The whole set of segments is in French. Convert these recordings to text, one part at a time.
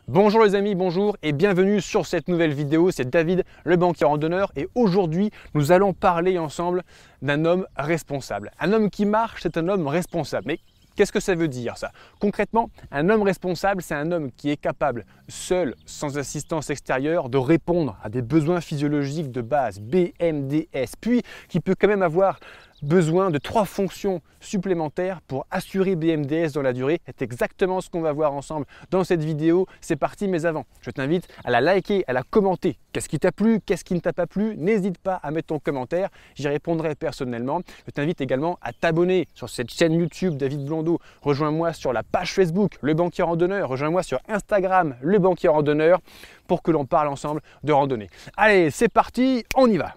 Bonjour les amis, bonjour et bienvenue sur cette nouvelle vidéo. C'est David, le banquier randonneur, et aujourd'hui nous allons parler ensemble d'un homme responsable. Un homme qui marche, c'est un homme responsable. Mais qu'est-ce que ça veut dire ça? Concrètement, un homme responsable, c'est un homme qui est capable, seul, sans assistance extérieure, de répondre à des besoins physiologiques de base, BMDS, puis qui peut quand même avoir besoin de 3 fonctions supplémentaires pour assurer BMDS dans la durée. C'est exactement ce qu'on va voir ensemble dans cette vidéo. C'est parti, mais avant, je t'invite à la liker, à la commenter. Qu'est-ce qui t'a plu? Qu'est-ce qui ne t'a pas plu? N'hésite pas à mettre ton commentaire, j'y répondrai personnellement. Je t'invite également à t'abonner sur cette chaîne YouTube David Blondeau. Rejoins-moi sur la page Facebook Le Banquier Randonneur. Rejoins-moi sur Instagram Le Banquier Randonneur pour que l'on parle ensemble de randonnée. Allez, c'est parti, on y va!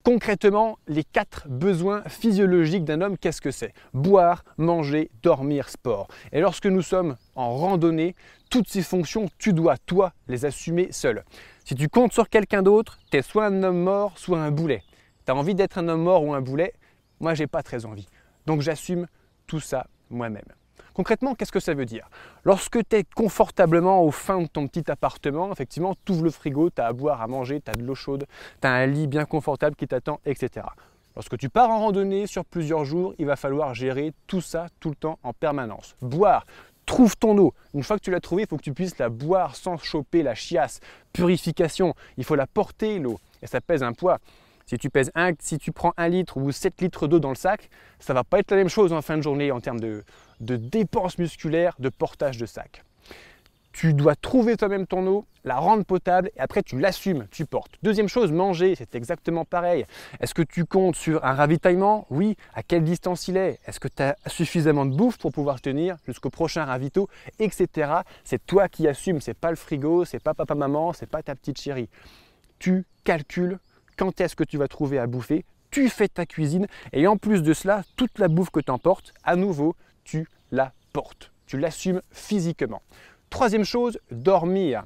Concrètement, les 4 besoins physiologiques d'un homme, qu'est-ce que c'est? Boire, manger, dormir, sport. Et lorsque nous sommes en randonnée, toutes ces fonctions, tu dois, toi, les assumer seul. Si tu comptes sur quelqu'un d'autre, tu es soit un homme mort, soit un boulet. Tu as envie d'être un homme mort ou un boulet? Moi, j'ai pas très envie. Donc, j'assume tout ça moi-même. Concrètement, qu'est-ce que ça veut dire? Lorsque tu es confortablement au fin de ton petit appartement, effectivement, tu ouvres le frigo, tu as à boire, à manger, tu as de l'eau chaude, tu as un lit bien confortable qui t'attend, etc. Lorsque tu pars en randonnée sur plusieurs jours, il va falloir gérer tout ça tout le temps en permanence. Boire, trouve ton eau. Une fois que tu l'as trouvée, il faut que tu puisses la boire sans choper la chiasse. Purification, il faut la porter l'eau et ça pèse un poids. Si tu prends 1 litre ou 7 litres d'eau dans le sac, ça ne va pas être la même chose en fin de journée en termes de dépenses musculaires, de portage de sac. Tu dois trouver toi-même ton eau, la rendre potable et après tu l'assumes, tu portes. Deuxième chose, manger, c'est exactement pareil. Est-ce que tu comptes sur un ravitaillement? Oui. À quelle distance il est? Est-ce que tu as suffisamment de bouffe pour pouvoir tenir jusqu'au prochain ravito, etc. C'est toi qui assumes, c'est pas le frigo, c'est pas papa-maman, c'est pas ta petite chérie. Tu calcules quand est-ce que tu vas trouver à bouffer, tu fais ta cuisine et en plus de cela, toute la bouffe que tu emportes, à nouveau, tu la portes. Tu l'assumes physiquement. Troisième chose, dormir.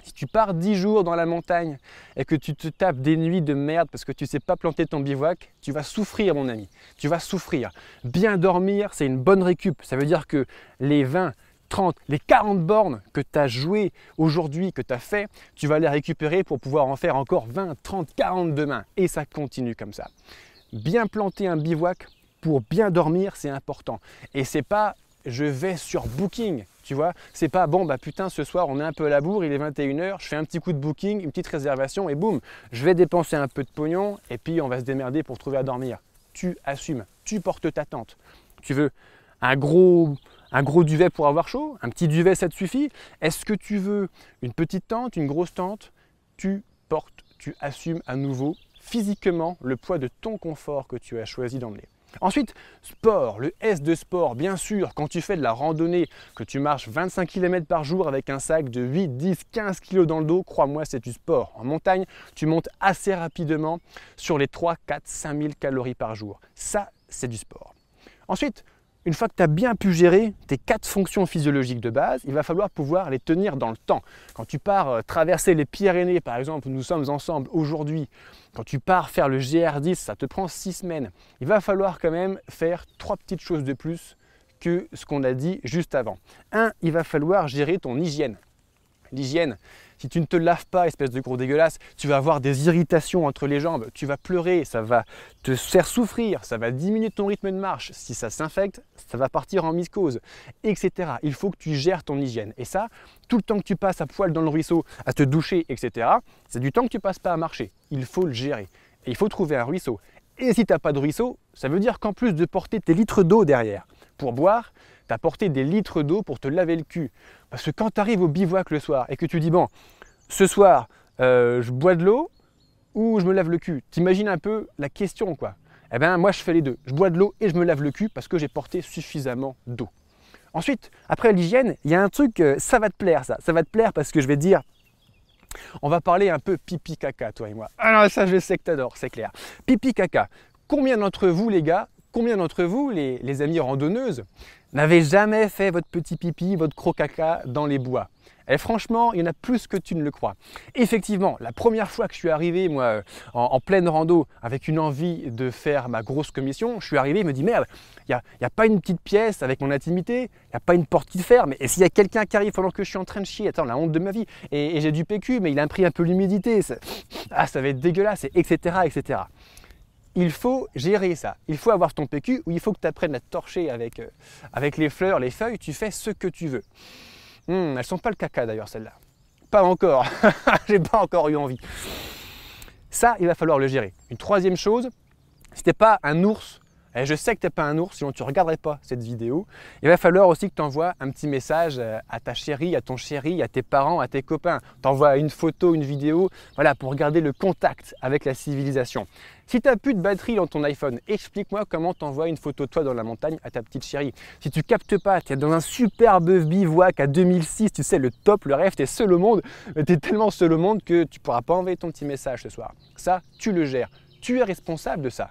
Si tu pars 10 jours dans la montagne et que tu te tapes des nuits de merde parce que tu ne sais pas planter ton bivouac, tu vas souffrir mon ami, tu vas souffrir. Bien dormir, c'est une bonne récup. Ça veut dire que les 20, 30, les 40 bornes que tu as jouées aujourd'hui, que tu as fait, tu vas les récupérer pour pouvoir en faire encore 20, 30, 40 demain. Et ça continue comme ça. Bien planter un bivouac pour bien dormir, c'est important. Et c'est pas je vais sur Booking, tu vois. C'est pas bon, bah putain, ce soir on est un peu à la bourre, il est 21 h, je fais un petit coup de Booking, une petite réservation et boum, je vais dépenser un peu de pognon et puis on va se démerder pour trouver à dormir. Tu assumes, tu portes ta tente. Tu veux un gros duvet pour avoir chaud? Un petit duvet, ça te suffit? Est-ce que tu veux une petite tente, une grosse tente? Tu portes, tu assumes à nouveau physiquement le poids de ton confort que tu as choisi d'emmener. Ensuite, sport, le S de sport, bien sûr, quand tu fais de la randonnée, que tu marches 25 km par jour avec un sac de 8, 10, 15 kg dans le dos, crois-moi, c'est du sport. En montagne, tu montes assez rapidement sur les 3, 4, 5 000 calories par jour. Ça, c'est du sport. Ensuite, une fois que tu as bien pu gérer tes 4 fonctions physiologiques de base, il va falloir pouvoir les tenir dans le temps. Quand tu pars traverser les Pyrénées, par exemple, où nous sommes ensemble aujourd'hui, quand tu pars faire le GR10, ça te prend 6 semaines. Il va falloir quand même faire 3 petites choses de plus que ce qu'on a dit juste avant. 1, il va falloir gérer ton hygiène. L'hygiène, si tu ne te laves pas, espèce de gros dégueulasse, tu vas avoir des irritations entre les jambes, tu vas pleurer, ça va te faire souffrir, ça va diminuer ton rythme de marche. Si ça s'infecte, ça va partir en mycose, etc. Il faut que tu gères ton hygiène. Et ça, tout le temps que tu passes à poil dans le ruisseau, à te doucher, etc., c'est du temps que tu passes pas à marcher. Il faut le gérer. Et il faut trouver un ruisseau. Et si tu n'as pas de ruisseau, ça veut dire qu'en plus de porter tes litres d'eau derrière pour boire, tu as porté des litres d'eau pour te laver le cul. Parce que quand tu arrives au bivouac le soir et que tu dis bon, ce soir, je bois de l'eau ou je me lave le cul. T'imagines un peu la question quoi. Eh bien moi je fais les deux. Je bois de l'eau et je me lave le cul parce que j'ai porté suffisamment d'eau. Ensuite, après l'hygiène, il y a un truc, ça va te plaire ça. Ça va te plaire parce que je vais te dire, on va parler un peu pipi caca toi et moi. Ah non, ça je sais que tu adores, c'est clair. Pipi caca. Combien d'entre vous les gars combien d'entre vous, les amis randonneuses, n'avez jamais fait votre petit pipi, votre crocaca dans les bois? Et franchement, il y en a plus que tu ne le crois. Effectivement, la première fois que je suis arrivé, moi, en pleine rando, avec une envie de faire ma grosse commission, je suis arrivé, je me dis merde, il n'y a pas une petite pièce avec mon intimité, il n'y a pas une porte qui ferme. Et s'il y a quelqu'un qui arrive pendant que je suis en train de chier, attends, la honte de ma vie, et j'ai du PQ, mais il a pris un peu l'humidité, ça va être dégueulasse, etc., etc. Il faut gérer ça. Il faut avoir ton PQ ou il faut que tu apprennes à te torcher avec les fleurs, les feuilles, tu fais ce que tu veux. Elles sont pas le caca d'ailleurs celles-là. Pas encore. J'ai pas encore eu envie. Ça, il va falloir le gérer. Une troisième chose, si t'es pas un ours, et je sais que t'es pas un ours, sinon tu ne regarderais pas cette vidéo, il va falloir aussi que tu envoies un petit message à ta chérie, à ton chéri, à tes parents, à tes copains. Tu envoies une photo, une vidéo, voilà, pour garder le contact avec la civilisation. Si tu n'as plus de batterie dans ton iPhone, explique-moi comment tu envoies une photo de toi dans la montagne à ta petite chérie. Si tu captes pas, tu es dans un superbe bivouac à 2006, tu sais, le top, le rêve, tu es seul au monde, tu es tellement seul au monde que tu ne pourras pas envoyer ton petit message ce soir. Ça, tu le gères. Tu es responsable de ça,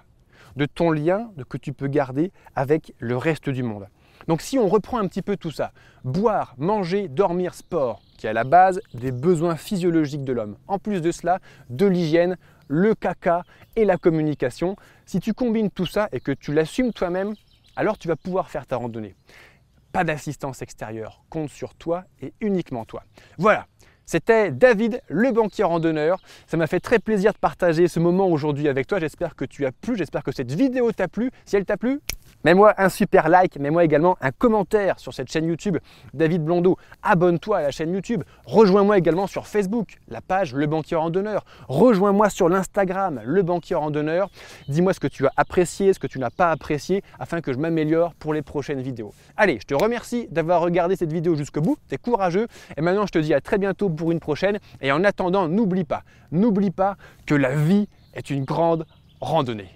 de ton lien que tu peux garder avec le reste du monde. Donc si on reprend un petit peu tout ça, boire, manger, dormir, sport, qui est à la base des besoins physiologiques de l'homme. En plus de cela, de l'hygiène, le caca et la communication. Si tu combines tout ça et que tu l'assumes toi-même, alors tu vas pouvoir faire ta randonnée. Pas d'assistance extérieure, compte sur toi et uniquement toi. Voilà. C'était David, le banquier randonneur. Ça m'a fait très plaisir de partager ce moment aujourd'hui avec toi. J'espère que tu as plu, j'espère que cette vidéo t'a plu. Si elle t'a plu, mets-moi un super like, mets-moi également un commentaire sur cette chaîne YouTube David Blondeau. Abonne-toi à la chaîne YouTube. Rejoins-moi également sur Facebook, la page Le Banquier Randonneur. Rejoins-moi sur l'Instagram, Le Banquier Randonneur. Dis-moi ce que tu as apprécié, ce que tu n'as pas apprécié, afin que je m'améliore pour les prochaines vidéos. Allez, je te remercie d'avoir regardé cette vidéo jusqu'au bout. Tu es courageux. Et maintenant, je te dis à très bientôt pour une prochaine. Et en attendant, n'oublie pas que la vie est une grande randonnée.